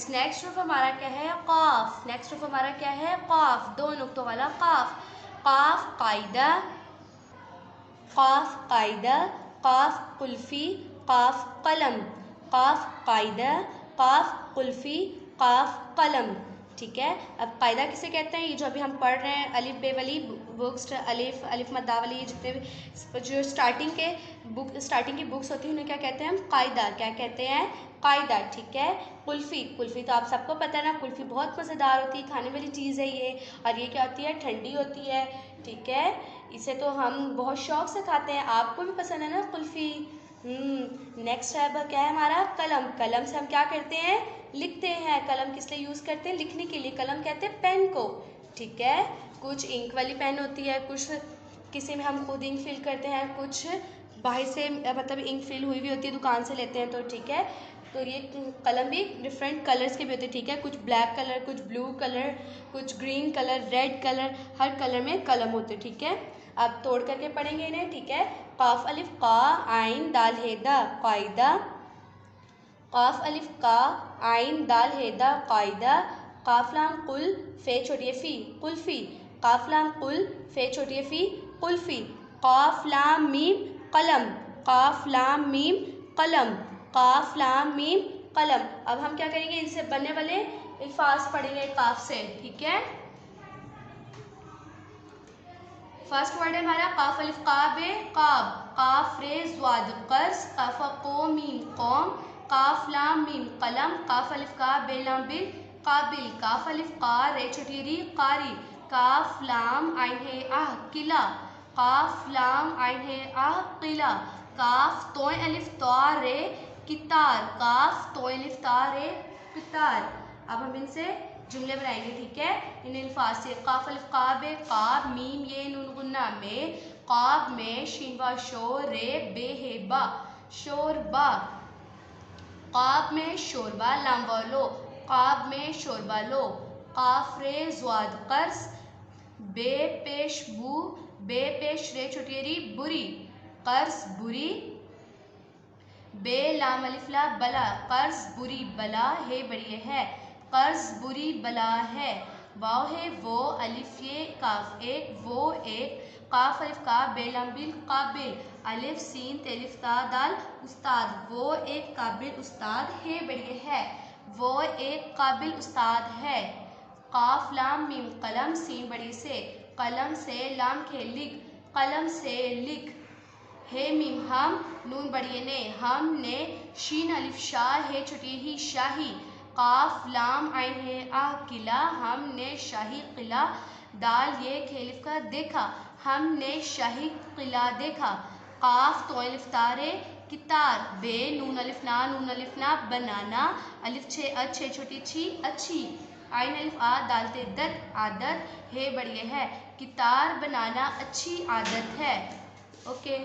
Next roof हमारा क्या है काफ। नेक्स्ट रूफ हमारा क्या है काफ, दो नुक्तों वाला काफ। काफ कायदा, काफ कायदा, काफ कुल्फ़ी, काफ कलम। काफ कायदा, काफ कुल्फ़ी, काफ कलम। ठीक है। अब कायदा किसे कहते हैं, ये जो अभी हम पढ़ रहे हैं अलिफ बे वाली बुक्स, अलिफ अलिफ मद्दा वाली जितने भी जो स्टार्टिंग की बुक्स होती हैं उन्हें क्या कहते हैं हम कायदा, क्या कहते हैं कायदा। ठीक है। कुल्फ़ी, कुल्फ़ी तो आप सबको पता है ना, कुल्फ़ी बहुत मज़ेदार होती है, खाने वाली चीज़ है ये, और ये क्या होती है ठंडी होती है। ठीक है। इसे तो हम बहुत शौक़ से खाते हैं, आपको भी पसंद है ना कुल्फ़ी। नेक्स्ट है क्या है हमारा कलम। कलम से हम क्या करते हैं लिखते हैं। कलम किस लिए यूज़ करते हैं लिखने के लिए, कलम कहते हैं पेन को। ठीक है। कुछ इंक वाली पेन होती है, कुछ किसी में हम खुद इंक फिल करते हैं, कुछ बाहर से मतलब इंक फिल हुई भी होती है दुकान से लेते हैं। तो ठीक है, तो ये कलम भी डिफरेंट कलर्स के भी होते हैं। ठीक है। कुछ ब्लैक कलर, कुछ ब्लू कलर, कुछ ग्रीन कलर, रेड कलर, हर कलर में कलम होते हैं। ठीक है। अब तोड़ करके पढ़ेंगे इन्हें। ठीक है। काफ अलिफ का आइन दाल हेदा कायदा, काफ अलिफ का आइन दाल हेदा कायदा, काफ लाम कुल फे छोटी फ़ी कुल्फ़ी, काफ लाम कुल फे छोटी फ़ी कुल्फ़ी, काफ लाम मीम कलम, काफ लाम मीम कलम, काफ लाम मीम कलम। अब हम क्या करेंगे इनसे बनने वाले अल्फाज पढ़ेंगे काफ से। ठीक है। फर्स्ट वर्ड है हमारा काफ अलिफ काब है काब, काफ रे ज़्वाद कर्स, काफ को मीम कौम, काफ लाम मीम कलम, काफ अलिफ का बे लाम बिल काबिल, काफ अलिफ का रे छोटी री कारी, काफ लाम आइन है आह किला, काफ लाम आइन है आह किला, काफ तोय अलिफ ता रे कितार, काफ तोय अलिफ ता रे कितार। अब हम इनसे जुमले बनाएंगे। ठीक है। इन अल्फाज से काफ अलिफ काब है काब, मीम ये नून गुन्ना में, काब में शीन व शोर रे बे है बा शोरबा, काब में शोरबा लाम व लो, काब में शोरबा लो, काफ रे ज़्वाद कर्स, बे पेश बू, बे पेश रे छोटी री बुरी कर्स बुरी, बे लाम अलिफ ला बला कर्ज बुरी बला है बड़ी है कर्ज बुरी बला है, वाव है वो अलिफ ये काफ एक वो एक, काफ अलिफ का बेलाम बिल काबिल, अलिफ सीन तेलिफ ता दाल उस्ताद, वो एक काबिल उस्ताद है बड़ी है, वो एक काबिल उस्ताद है, काफ लाम मीम कलम सीन बड़ी से, कलम से लाम के लिख कलम से लिख, हे मीम हम नून बड़ी ने हमने, शीन अलिफ शाह है छोटी ही शाही, काफ लाम आइन है आह किला हमने शाही किला, दाल ये खेलिफ का देखा हमने शाही किला देखा, काफ तो अलिफ तारे कितार, बे नून अलिफ ना बनाना, अलिफ छे अच्छे छोटी छी अच्छी, आइन अलिफ आ दालते दत आदत है बढ़िया है, कितार बनाना अच्छी आदत है। ओके।